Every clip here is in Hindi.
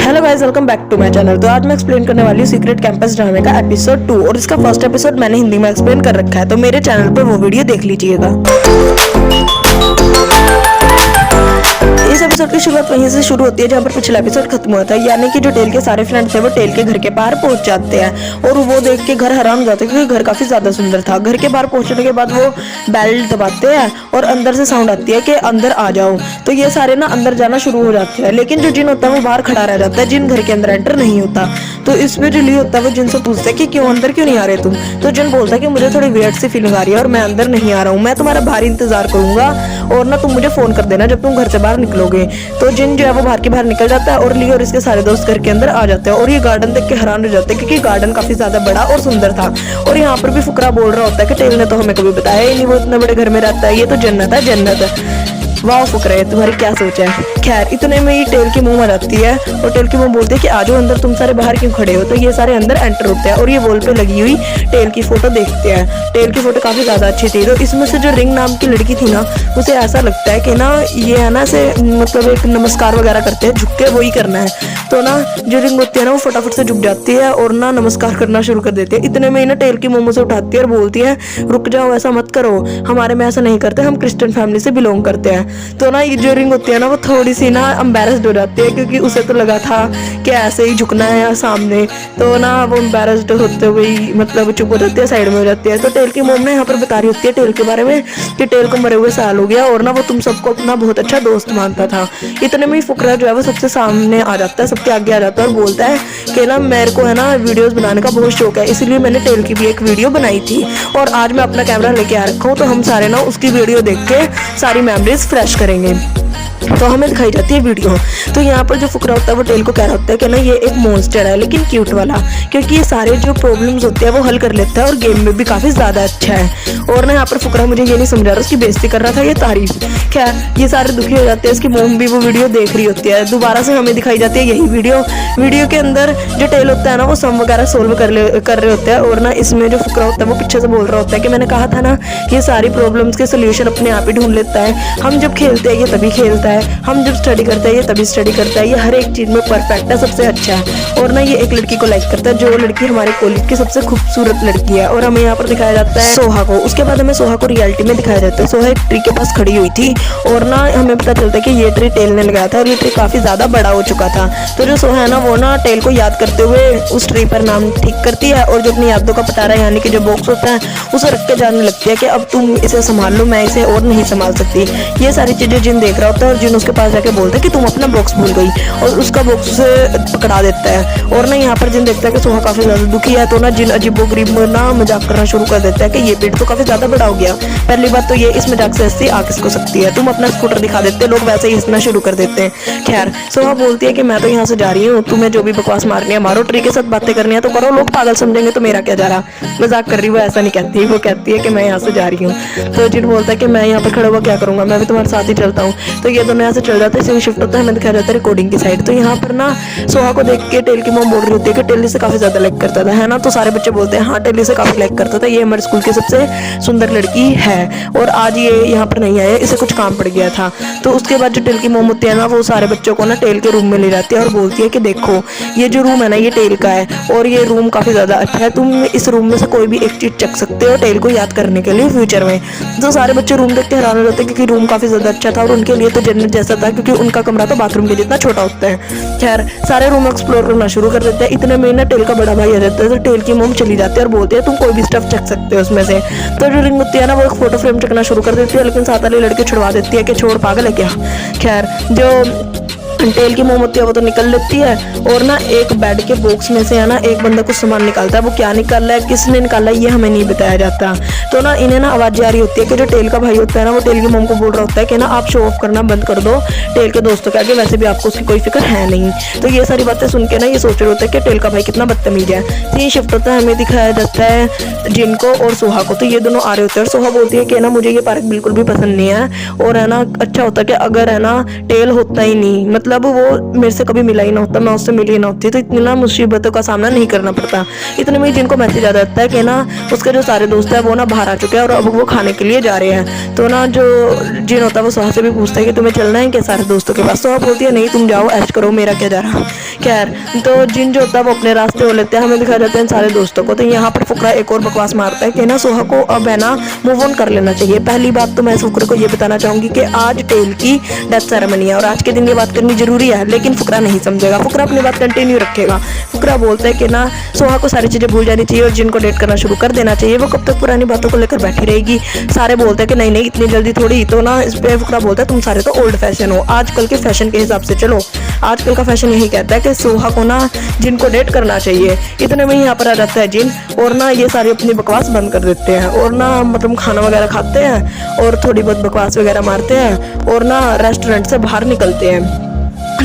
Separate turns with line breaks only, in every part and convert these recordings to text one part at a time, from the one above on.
Hello guys, welcome back to my channel. तो आज मैं एक्सप्लेन करने वाली हूँ सीक्रेट कैंपस ड्रामे का एपिसोड 2 और इसका फर्स्ट एपिसोड मैंने हिंदी में एक्सप्लेन कर रखा है, तो मेरे चैनल पर वो वीडियो देख लीजिएगा। इस एपिसोड की शुरुआत वहीं से शुरू होती है जहाँ पर पिछला एपिसोड खत्म हुआ था, यानी कि जो टेल के सारे फ्रेंड्स थे वो टेल के घर के बाहर पहुंच जाते हैं और वो देख के घर हैरान हो जाते हैं क्योंकि घर काफी ज्यादा सुंदर था। घर के बाहर पहुंचने के बाद वो बेल दबाते हैं और अंदर से साउंड आती है कि अंदर आ जाओ। तो ये सारे ना अंदर जाना शुरू हो जाते हैं, लेकिन जो जिन होता है वो बाहर खड़ा रह जाता है, जिन घर के अंदर एंटर नहीं होता। तो इसमें जो ली होता है वो जिन से पूछता है कि क्यों अंदर क्यों नहीं आ रहे तुम। तो जिन बोलता है कि मुझे थोड़ी वियर्ड सी फीलिंग आ रही है और मैं अंदर नहीं आ रहा हूँ, मैं तुम्हारा बाहर इंतजार करूंगा और ना तुम मुझे फोन कर देना जब तुम घर से बाहर निकलोगे। तो जिन जो है वो बाहर के बाहर निकल जाता है और ली और इसके सारे दोस्त घर के अंदर आ जाते हैं और ये गार्डन देख के हैरान हो जाते हैं क्योंकि गार्डन काफी ज्यादा बड़ा और सुंदर था। और यहाँ पर भी फुकरा बोल रहा होता है कि टेल ने तो हमें कभी बताया ही नहीं वो इतने बड़े घर में रहता है, ये तो जन्नत है जन्नत। वाह फुकरा है, तुम्हारी क्या सोच है। खैर इतने में ही टेल की मुंह आ जाती है और टेल की मुंह बोलती है कि आजो अंदर, तुम सारे बाहर क्यों खड़े हो। तो ये सारे अंदर एंटर होते हैं और ये वॉल पे लगी हुई टेल की फोटो देखते हैं। टेल की फोटो काफी ज्यादा अच्छी थी। तो इसमें से जो रिंग नाम की लड़की थी ना, उसे ऐसा लगता है कि ना ये है ना से मतलब एक नमस्कार वगैरह करते हैं, झुक के वही करना है। तो ना जो रिंग होती है ना वो फटाफट से झुक जाती है और ना नमस्कार करना शुरू कर देती है। इतने में ही ना टेल की मुंह से उठाती है और बोलती है रुक जाओ, ऐसा मत करो, हमारे में ऐसा नहीं करते, हम क्रिश्चियन फैमिली से बिलोंग करते हैं। तो ना ये जो रिंग होती है ना वो थोड़ी सी ना एम्बेरस्ड हो जाती है क्योंकि उसे तो लगा था कि ऐसे ही झुकना है सामने। तो ना वो एम्बेरस्ड होते हुए मतलब चुप हो जाती है, साइड में हो जाती है। तो टेल की मॉम ने यहाँ पर बता रही होती है टेल के बारे में कि टेल को मरे हुए साल हो गया और ना वो तुम सबको अपना बहुत अच्छा दोस्त मानता था। इतने में ही फुकरा जो है वो सबसे सामने आ जाता है, सबके आगे आ जाता है और बोलता है कि ना मेरे को है ना वीडियोस बनाने का बहुत शौक है, इसलिए मैंने टेल की भी एक वीडियो बनाई थी और आज मैं अपना कैमरा लेके आ रखा हूँ। तो हम सारे ना उसकी वीडियो देख के सारी मेमोरीज फ्रेश करेंगे। तो हमें दिखाई जाती है वीडियो। तो यहाँ पर जो फुकरा होता है वो टेल को कह रहा होता है कि ना ये एक मॉन्स्टर है लेकिन क्यूट वाला, क्योंकि ये सारे जो प्रॉब्लम्स होते हैं वो हल कर लेता है और गेम में भी काफी ज्यादा अच्छा है। और ना यहाँ पर फुकरा मुझे ये नहीं समझा रहा, उसकी बेइज्जती कर रहा था, ये तारीफ। खैर ये सारे दुखी हो जाते हैं, इसकी मॉम भी वो वीडियो देख रही होती है। दोबारा से हमें दिखाई जाती है यही वीडियो। वीडियो के अंदर जो टेल होता है ना वो सम वगैरह सोल्व कर रहे होते हैं और ना इसमें जो फुकरा होता है वो पीछे से बोल रहा होता है कि मैंने कहा था ना ये सारी प्रॉब्लम्स के सोल्यूशन अपने आप ही ढूंढ लेता है, हम जब खेलते हैं ये तभी खेलता है, हम जब स्टडी करता है ये तभी स्टडी करता है, ये हर एक चीज में परफेक्ट है, सबसे अच्छा है। और ना ये एक लड़की को लाइक करता है, जो लड़की हमारे कॉलेज की सबसे खूबसूरत लड़की है। और हमें यहाँ पर दिखाया जाता है सोहा को। उसके बाद हमें सोहा को रियलिटी में दिखाया जाता है। सोहा एक ट्री के पास खड़ी हुई थी और ना हमें पता चलता है कि ये ट्री टेल ने लगाया था और ये ट्री काफी ज्यादा बड़ा हो चुका था। तो जो सोहा है ना वो ना टेल को याद करते हुए उस ट्री पर नाम ठीक करती है और जो अपनी यादों का पटारा यानी कि जो बॉक्स होता है उसे रख के जाने लगती है कि अब तुम इसे संभाल लो, मैं इसे और नहीं संभाल सकती। ये सारी चीजें जिन देख रहा होता है और जिन उसके पास जाके बोलता है कि तुम अपना बॉक्स भूल गई और उसका बॉक्स उसे पकड़ा देता है। और ना यहाँ पर जिन देखता है कि सोहा काफी ज्यादा दुखी है, तो ना जिन अजीबोगरीब ना मजाक करना शुरू कर देता है कि ये पेट तो काफी ज्यादा बड़ा हो गया। पहली बात तो ये इस मजाक से हंसी आ किसको सकती है, तुम अपना स्कूटर दिखा देते, लोग वैसे ही हंसना शुरू कर देते हैं। खैर सोहा बोलती है कि मैं तो यहाँ से जा रही हूँ, तुम्हें जो भी बकवास मारनी है मारो, ट्री के साथ बातें करनी है तो करो, लोग पागल समझेंगे तो मेरा क्या जा रहा। मजाक कर रही, वो ऐसा नहीं कहती, वो कहती है कि मैं यहाँ से जा रही हूँ। तो जिन बोलता है कि मैं यहाँ पर खड़ा हुआ क्या करूंगा, मैं भी तुम्हारे साथ ही चलता हूँ। तो ये दोनों यहाँ से चल जाते हैं, शिफ्ट होता है, हमें दिखाया जाता है रिकॉर्डिंग की साइड। तो यहाँ पर ना सोहा को देख के टेल की मॉम बोल रही होती है कि टेल से काफी ज्यादा लाइक करता था, है ना। तो सारे बच्चे बोलते हैं हाँ टेल से काफी लाइक करता था, ये हमारे स्कूल की सबसे सुंदर लड़की है और आज ये यहाँ पर नहीं आया, इसे कुछ काम पड़ गया था। तो उसके बाद जो टेल की मॉम होती है ना वो सारे बच्चों को ना टेल के रूम में ले जाती है और बोलती है कि देखो ये जो रूम है ना ये टेल का है और ये रूम काफी ज्यादा अच्छा है, तुम इस रूम में से कोई भी एक चीज चख सकते हो टेल को याद करने के लिए फ्यूचर में। तो सारे बच्चे रूम देख के हैरान हो जाते हैं क्योंकि रूम काफी ज्यादा अच्छा था और उनके लिए तो जन्नत जैसा था क्योंकि उनका कमरा तो बाथरूम के जितना छोटा होता है। खैर सारे रूम एक्सप्लोर करना शुरू कर देते हैं। इतने में ना टेल का बड़ा भाई आ जाता है, तो टेल की मॉम चली जाती है और बोलती है तुम कोई भी स्टफ चख सकते हो उसमें से। तो जो रिंग होती है ना वो एक फोटो फ्रेम चकना शुरू कर देती है, लेकिन साथ वाली लड़की छुड़वा देती है कि छोड़ पागल है क्या। खैर जो टेल की मोम होती है वो तो निकल लेती है और ना एक बेड के बॉक्स में से है ना एक बंदा कुछ सामान निकालता है, वो क्या निकाल रहा है किसने निकाला है ये हमें नहीं बताया जाता। तो ना इन्हें ना आवाज आ रही होती है कि जो टेल का भाई होता है ना वो टेल की मोम को बोल रहा होता है कि ना आप शो ऑफ करना बंद कर दो टेल के दोस्तों के आगे, वैसे भी आपको उसकी कोई फिक्र है नहीं। तो ये सारी बातें सुन के ना ये सोच रहे होते हैं कि टेल का भाई कितना बदतमीज है। सीन शिफ्ट होता है, हमें दिखाया जाता है जिन को और सोहा को। तो ये दोनों आ रहे होते हैं और सोहा बोलती है कि ना मुझे ये पार्क बिल्कुल भी पसंद नहीं है और है ना अच्छा होता कि अगर है ना टेल होता ही नहीं, मतलब मतलब वो मेरे से कभी मिला ही ना होता, मैं उससे मिली ही ना होती, तो इतनी ना मुसीबतों का सामना नहीं करना पड़ता। इतने में जिनको मैसेज आ जाता है कि ना उसके जो सारे दोस्त हैं वो ना बाहर आ चुके हैं और अब वो खाने के लिए जा रहे हैं। तो ना जो जिन होता है वो सोहा से भी पूछता है कि तुम्हें चलना है क्या सारे दोस्तों के पास। सोहा बोलती है नहीं तुम जाओ ऐश करो, मेरा क्या जा रहा। खैर तो जिन जो होता है वो अपने रास्ते हो लेते हैं, हमें दिखाया जाता है इन सारे दोस्तों को। तो यहाँ पर फुकरा एक और बकवास मारता है कि ना सोहा को अब है ना मूव ऑन कर लेना चाहिए। पहली बात तो मैं फुकरे को ये बताना चाहूंगी कि आज टेल की डेथ सेरेमनी है और आज के दिन ये बात करनी जरूरी है, लेकिन फुकरा नहीं समझेगा। फुकरा अपनी बात कंटिन्यू रखेगा। फुकरा बोलता है कि ना सोहा को सारी चीजें भूल जानी चाहिए और जिनको डेट करना शुरू कर देना चाहिए। वो कब तक पुरानी बातों को लेकर बैठी रहेगी। सारे बोलते हैं कि नहीं नहीं इतनी जल्दी थोड़ी। तो ना इस पे फुकरा बोलता है तुम सारे तो ओल्ड फैशन हो, आजकल के फैशन के हिसाब से चलो। आजकल का फैशन यही कहता है कि सोहा को ना जिनको डेट करना चाहिए। इतने में यहाँ पर आ जाता है जिन और ना ये सारी अपनी बकवास बंद कर देते हैं और ना मतलब खाना वगैरह खाते हैं और थोड़ी बहुत बकवास वगैरह मारते हैं और ना रेस्टोरेंट से बाहर निकलते हैं।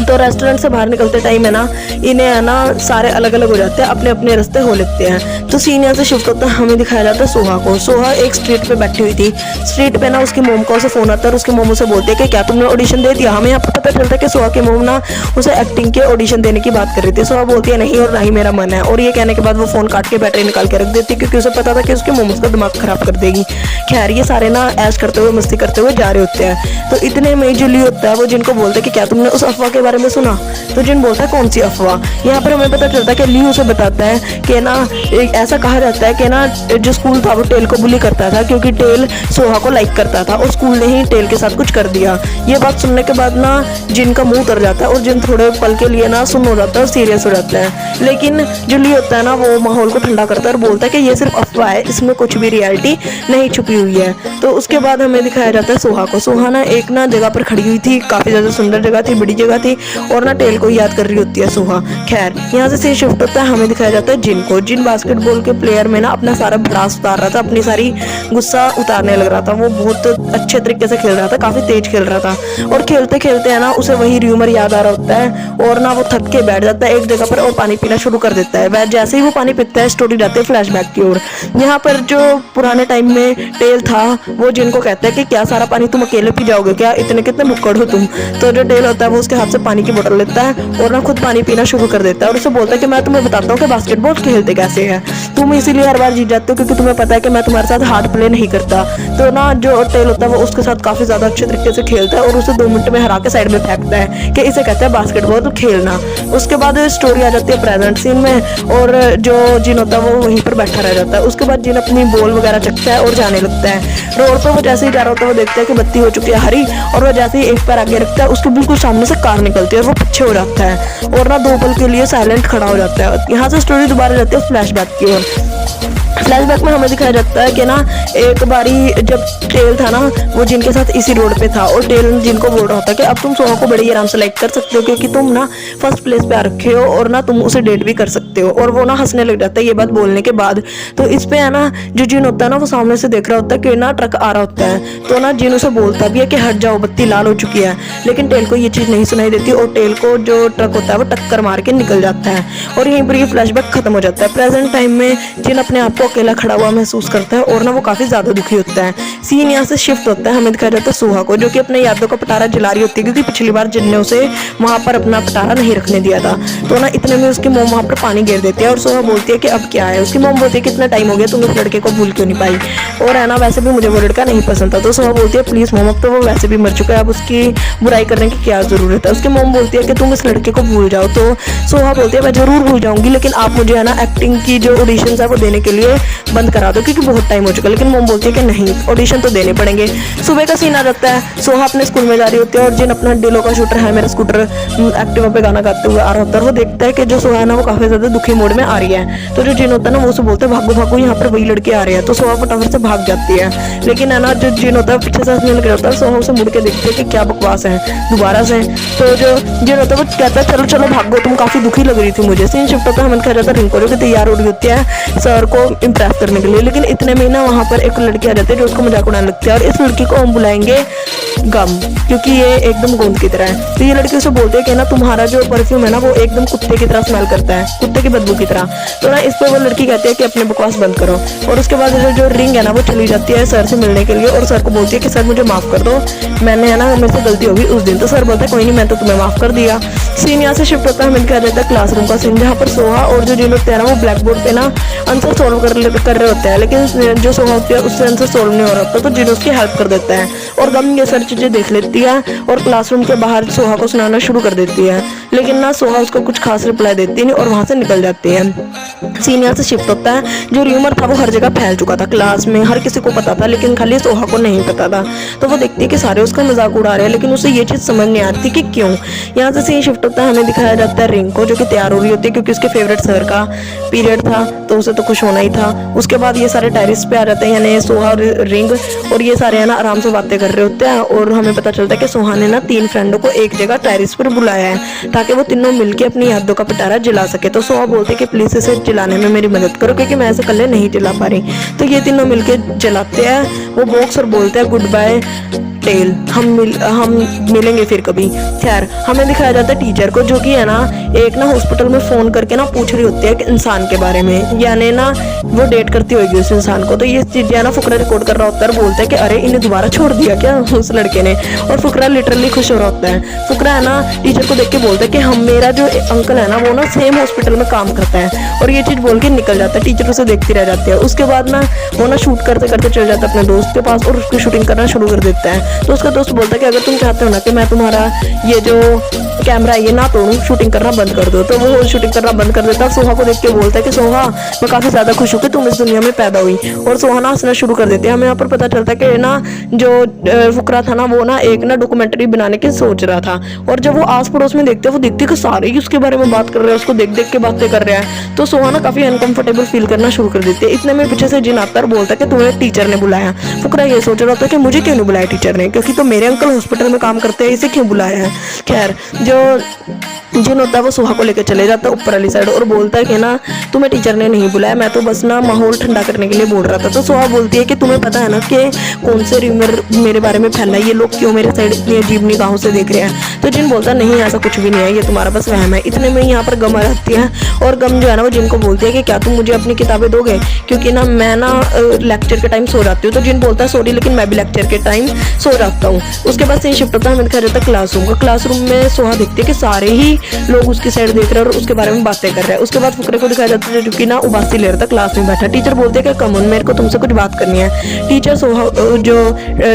तो रेस्टोरेंट से बाहर निकलते टाइम है ना इन्हें है ना सारे अलग अलग हो जाते हैं, अपने अपने रास्ते हो लेते हैं। तो सीन यहाँ से शिफ्ट होता है, हमें दिखाया जाता है सोहा को। सोहा एक स्ट्रीट पे बैठी हुई थी। स्ट्रीट पे ना उसकी मोम का उसे फोन आता है और उसकी मोम उसे बोलती है कि क्या तुमने ऑडिशन दे दिया। हमें यहाँ पर पता चलता है कि सोहा की मोम ना उसे एक्टिंग के ऑडिशन देने की बात कर रही थी। सोहा बोलती है नहीं और ना ही मेरा मन है, और ये कहने के बाद वो फोन काट के बैटरी निकाल के रख देती है क्योंकि उसे पता था कि उसके मोम उसका दिमाग खराब कर देगी। खैर ये सारे ना ऐश करते हुए मस्ती करते हुए जा रहे होते हैं। तो इतने में जो ली होता है वो जिनको बोलता है कि क्या तुमने उस अफवाह के बारे में सुना। तो जिन बोलता है कौन सी अफवाह। यहाँ पर हमें पता चलता है कि ली उसे बताता है कि ना एक ऐसा कहा जाता है कि ना जो स्कूल था वो टेल को बुली करता था क्योंकि टेल सोहा को लाइक करता था और स्कूल ने ही टेल के साथ कुछ कर दिया। ये बात सुनने के बाद ना जिन का मुंह उतर जाता है और जिन थोड़े पल के लिए ना सुन हो जाता है और सीरियस हो जाता है। लेकिन जो ली होता है ना वो माहौल को ठंडा करता है और बोलता है कि ये सिर्फ अफवाह है, इसमें कुछ भी रियलिटी नहीं छुपी हुई है। तो उसके बाद हमें दिखाया जाता है सोहा को। सोहा ना एक ना जगह पर खड़ी हुई थी, काफी ज्यादा सुंदर जगह थी, बड़ी जगह थी और ना टेल को याद कर रही होती है सोहा। खैर यहाँ से सीन शिफ्ट होता है, हमें दिखाया जाता है जिन को। जिन बास्केटबॉल के प्लेयर में ना अपना सारा भड़ास उतार रहा था, अपनी सारी गुस्सा उतारने लग रहा था। वो बहुत अच्छे तरीके से खेल रहा था, काफी तेज खेल रहा था और खेलते खेलते है ना उसे वही र्यूमर याद आ रहा होता है और ना वो थक के बैठ जाता है एक जगह पर और पानी पीना शुरू कर देता है। वह जैसे ही वो पानी पीता है स्टोरी जाती है फ्लैशबैक की ओर। यहाँ पर जो पुराने टाइम में टेल था वो जिनको कहता है कि क्या सारा पानी तुम अकेले पी जाओगे क्या, इतने कितने भुक्कड़ हो तुम। तो जो टेल होता है वो उसके हाथ से पानी की बोतल लेता है और ना खुद पानी पीना शुरू कर देता है और उसे बोलता है कि मैं तुम्हें बताता हूँ कि बास्केटबॉल खेलते कैसे है। तुम इसीलिए हर बार जीत जाते हो क्योंकि तुम्हें पता है कि मैं तुम्हारे साथ हार्ड प्ले नहीं करता। तो ना जो टेल होता है वो उसके साथ काफी ज्यादा अच्छे तरीके से खेलता है और उसे 2 मिनट में हरा के साइड में फेंकता है कि इसे कहते हैं बास्केटबॉल खेलना। उसके बाद स्टोरी आ जाती है प्रेजेंट सीन में और जो जिन होता है वो वहीं पर बैठा रह जाता है। उसके बाद जिन अपनी बॉल वगैरह चकता है और जाने लगता है। रोड पर वो जैसे ही जा रहा होता है वो देखता है कि बत्ती हो चुकी है हरी और वो जैसे ही एक पैर आगे रखता है उसके बिल्कुल सामने से कार निकलती है और वो पीछे हो जाता है और ना 2 पल के लिए साइलेंट खड़ा हो जाता है। यहाँ से स्टोरी दोबारा जाती है फ्लैशबैक की ओर। फ्लैशबैक में हमें दिखाया जाता है कि ना एक बारी जब टेल था ना वो जिनके साथ इसी रोड पे था और टेल जिनको बोल रहा होता है कि अब तुम सोहा को बड़े आराम से लाइक कर सकते हो क्योंकि तुम ना फर्स्ट प्लेस पे आ रखे हो और ना तुम उसे डेट भी कर सकते हो। और वो ना हंसने लग जाता है ये बात बोलने के बाद। तो इस पे है ना जो जिन होता है ना वो सामने से देख रहा होता है कि ना ट्रक आ रहा होता है। तो ना जिन उसे बोलता भी है कि हट जाओ बत्ती लाल हो चुकी है, लेकिन टेल को ये चीज नहीं सुनाई देती और टेल को जो ट्रक होता है वो टक्कर मार के निकल जाता है और यहीं पर ये फ्लैशबैक खत्म हो जाता है। प्रेजेंट टाइम में जिन अपने आप को अकेला खड़ा हुआ महसूस करता है और ना वो काफी ज्यादा दुखी होता है। सीन यहाँ से शिफ्ट होता है, हमें दिखाया जाता है सोहा को जो कि अपने यादों का पटारा जला रही होती है क्योंकि पिछली बार जिन ने उसे वहां पर अपना पटारा नहीं रखने दिया था। तो ना इतने में उसकी मोम वहां पर पानी गिर देती है और सोहा बोलती है कि अब क्या है। उसकी मोम बोलती है कितना टाइम हो गया तुम उस लड़के को भूल क्यों नहीं पाई, और है ना वैसे भी मुझे वो लड़का नहीं पसंद था। तो सोहा बोलती है प्लीज मोम अब तो वो वैसे भी मर चुका है, अब उसकी बुराई करने की क्या जरूरत है। उसकी मोम बोलती है कि तुम इस लड़के को भूल जाओ। तो सोहा बोलती है मैं जरूर भूल जाऊंगी लेकिन आप मुझे है ना एक्टिंग की जो ऑडिशन है वो देने के लिए बंद करा दो क्योंकि बहुत टाइम हो चुका है। लेकिन मोम बोलती है कि नहीं ऑडिशन तो देने पड़ेंगे। सुबह का सीन आ जाता है, सोहा अपने स्कूल में जा रही होती है और जिन अपना डिलो का शूटर है मेरा स्कूटर एक्टिवा पे गाना गाते हुए आ रहा होता है और वो देखता है कि जो सोहा है ना वो काफी ज्यादा दुखी मूड में आ रही है। तो जो जिन होता है ना वो उसे बोलता है भागो भागो यहाँ पर वही लड़के आ रहे हैं। तो सोहा फटाफट से भाग जाती है लेकिन है ना जो जिन होता है पीछे से हंसने लग जाता है। सोहा उसे मुड़ के देखती है कि क्या बकवास है दोबारा से। तो जो जिन होता है वो कहता है चलो चलो भागो तुम काफी दुखी लग रही थी मुझे। सीन शिफ्ट होता है, हमें कहा जाता है रिंको जो कि तैयार हो रही होती है सर को इम्प्रेस करने के लिए। लेकिन इतने में ना वहाँ पर एक लड़की आ जाती है जो उसको मजाक उड़ाने लगती है, और इस लड़की को हम बुलाएंगे गम, क्योंकि ये एकदम गोंद की तरह है। तो ये लड़की उसे बोलते हैं कि ना तुम्हारा जो परफ्यूम है ना वो एकदम कुत्ते की तरह स्मेल करता है, कुत्ते की बदबू की तरह। तो ना इस पर वो लड़की कहती है कि अपने बकवास बंद करो, और उसके बाद जो रिंग है ना वो चली जाती है सर से मिलने के लिए, और सर को बोलती है कि सर मुझे माफ कर दो, मैंने है ना मेरे से गलती होगी उस दिन। तो सर बोलता है कोई नहीं, मैं तो तुम्हें माफ कर दिया। सीन यहाँ से शिफ्ट होता है, हमें दिखाया जाता है क्लासरूम का सीन, जहाँ पर सोहा और जो जिन होते हैं ना वो ब्लैक बोर्ड पे ना आंसर सोल्व कर रहे होते हैं, लेकिन जो सोहा होती है उससे आंसर सोल्व नहीं हो रहा होता, तो जिन उसकी हेल्प कर देता है, और गम ये सारी चीजें देख लेती है और क्लासरूम के बाहर सोहा को सुनाना शुरू कर देती है। लेकिन ना सोहा उसको कुछ खास रिप्लाई देती नहीं और वहां से निकल जाती है। सीन यहाँ से शिफ्ट होता है, जो र्यूमर था वो हर जगह फैल चुका था, क्लास में हर किसी को पता था, लेकिन खाली सोहा को नहीं पता था। तो वो देखती है कि सारे उसका मजाक उड़ा रहे हैं, लेकिन उसे ये चीज समझ नहीं आती कि क्यों। यहाँ से सीन शिफ्ट होता है, हमें दिखाया जाता है रिंग को, जो कि तैयार हो रही होती है क्योंकि उसके फेवरेट सर का पीरियड था, तो उसे तो खुश होना ही था। उसके बाद ये सारे टेरिस पे आ जाते हैं, यानी सोहा और रिंग, और ये सारे है ना आराम से बातें कर रहे होते हैं, और हमें पता चलता है कि सोहा ने ना 3 फ्रेंडों को एक जगह टेरिस पर बुलाया है ताकि वो तीनों मिलकर अपनी यादों का पिटारा जला सके। तो सोहा बोलते हैं कि प्लीज इसे जलाने में मेरी मदद करो, क्योंकि मैं ऐसे कल्ले नहीं जला पा रही। तो ये तीनों मिलकर जलाते हैं वो बॉक्स और बोलते हैं गुड बाय टेल, हम मिलेंगे फिर कभी। खैर हमें दिखाया जाता है टीचर को, जो कि है ना एक ना हॉस्पिटल में फोन करके ना पूछ रही होती है कि इंसान के बारे में, यानी ना वो डेट करती होगी उस इंसान को। तो ये चीजें ना फुकरा रिकॉर्ड कर रहा होता है और बोलता है कि अरे इन्हें दोबारा छोड़ दिया क्या उस लड़के ने, और फुकरा लिटरली खुश हो रहा होता है। फुकरा है ना टीचर को देख के बोलता है कि हम मेरा जो अंकल है ना वो ना सेम हॉस्पिटल में काम करता है, और ये चीज बोल के निकल जाता है। टीचर उसे देखती रह जाती है। उसके बाद ना वो ना शूट करते करते चल जाता है अपने दोस्त के पास और उसकी शूटिंग करना शुरू कर देता है। तो उसका दोस्त बोलता है कि अगर तुम चाहते हो ना कि मैं तुम्हारा ये जो कैमरा ये ना तोड़ूं, शूटिंग करना बंद कर दो। तो वो शूटिंग करना बंद कर देता है। सोहा को देख के बोलता है कि सोहा मैं काफी ज्यादा खुश हूँ कि तुम इस दुनिया में पैदा हुई, और सोहा ना हंसना शुरू कर देती है। हमें यहाँ पर पता चलता है कि ना जो फुकरा था ना वो ना एक ना डॉक्यूमेंट्री बनाने की सोच रहा था, और जब वो आस पड़ोस में देखते हैं वो देखते कि सारे ही उसके बारे में बात कर रहे हैं, उसको देख देख के बातें कर रहे हैं। तो सोहा ना काफी अनकंफर्टेबल फील करना शुरू कर देती है। इतने में पीछे से जिन आता है बोलता है कि तुम्हें टीचर ने बुलाया। फुकरा ये सोच रहा होता है कि मुझे क्यों नहीं बुलाया टीचर ने, क्योंकि तो मेरे अंकल हॉस्पिटल में काम करते हैं, इसे क्यों बुलाया है। खैर जो जिन होता है वो सोहा को लेकर चले जाता है ऊपर वाली साइड और बोलता है कि ना तुम्हें टीचर ने नहीं बुलाया, मैं तो बस ना माहौल ठंडा करने के लिए बोल रहा था। तो सोहा बोलती है कि तुम्हें पता है ना कि कौन से र्यूमर मेरे बारे में फैला है, ये लोग क्यों मेरे साइड इतनी अजीब निगाहों से देख रहे हैं। तो जिन बोलता है नहीं ऐसा कुछ भी नहीं है, ये तुम्हारा बस वहम है। इतने में यहाँ पर गम आ जाती है, और गम जो है ना वो जिनको बोलती है कि क्या तुम मुझे अपनी किताबें दोगे, क्योंकि ना मैं ना लेक्चर के टाइम सो जाती हूँ। तो जिन बोलता है सॉरी लेकिन मैं भी लेक्चर के टाइम सो जाता हूँ। उसके बाद से शिफ्ट होता है, हमें दिखाया जाता है क्लासरूम का। क्लासरूम में सोहा देखती है कि सारे ही लोग उसकी साइड देख रहे हैं और उसके बारे में बातें कर रहे हैं। उसके बाद फुकरे को दिखाया जाता है जो कि ना उबासी ले रहा था क्लास में बैठा। टीचर बोलते हैं कि कमन मेरे को तुमसे कुछ बात करनी है। टीचर सोहा जो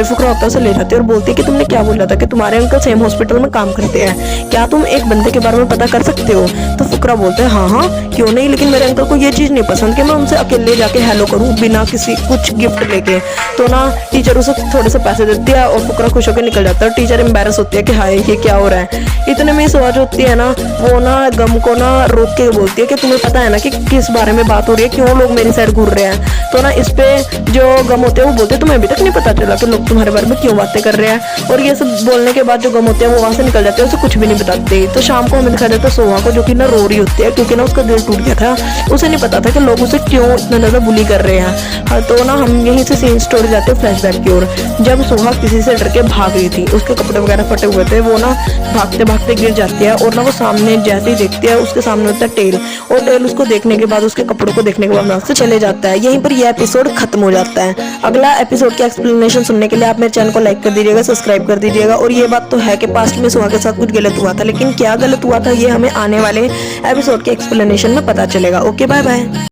फुकरा होता है उसे ले जाते हैं और बोलती है कि तुमने क्या बोला था कि तुम्हारे अंकल सेम हॉस्पिटल में काम करते हैं, क्या तुम एक बंदे के बारे में पता कर सकते हो। तो फुकरा बोलते हैं हाँ क्यों नहीं, लेकिन मेरे अंकल को ये चीज नहीं पसंद कि मैं उनसे अकेले जाके हेलो करूँ बिना किसी कुछ गिफ्ट लेके। तो ना टीचर उसे थोड़े से पैसे देती है और फुकरा खुश होकर निकल जाता है। टीचर एम्बेरस होती है कि हाय ये क्या हो रहा है। इतने में सोहा जो होती है ना वो ना गम को ना रोक के बोलती है कि तुम्हें पता है ना कि किस बारे में बात हो रही है, क्यों लोग मेरी साइड घूर रहे हैं। तो ना इस पे जो गम होते हैं वो बोलते हैं तुम्हें अभी तक नहीं पता चला कि लोग तुम्हारे बारे में क्यों बातें कर रहे हैं। और ये सब बोलने के बाद जो गम होते हैं वो वहां से निकल जाते हैं, उसे कुछ भी नहीं बताते। तो शाम को हमें दिखाया जाता है सोहा को जो कि ना रो रही होती है, क्योंकि ना उसका दिल टूट गया था। उसे नहीं पता था कि लोग उसे क्यों इतना ज्यादा बुली कर रहे हैं। तो ना हम यहीं से सीन स्टोरी जाते हैं फ्लैशबैक की ओर। जब सोहा किसी से डर के भाग रही थी, उसके कपड़े वगैरह फटे हुए थे, वो ना भागते भागते गिर जाती है और ना वो सामने जैसे ही देखती है उसके सामने होता है टेल, और टेल उसको देखने के बाद उसके कपड़ों को देखने के बाद वहां से चले जाता है। यहीं पर यह एपिसोड खत्म हो जाता है। अगला एपिसोड की एक्सप्लेनेशन सुनने के लिए आप मेरे चैनल को लाइक कर दीजिएगा, सब्सक्राइब कर दीजिएगा। और ये बात तो है कि पास्ट में सोहा के साथ कुछ गलत हुआ था, लेकिन क्या गलत हुआ था ये हमें आने वाले एपिसोड के एक्सप्लेनेशन में पता चलेगा। Okay bye bye.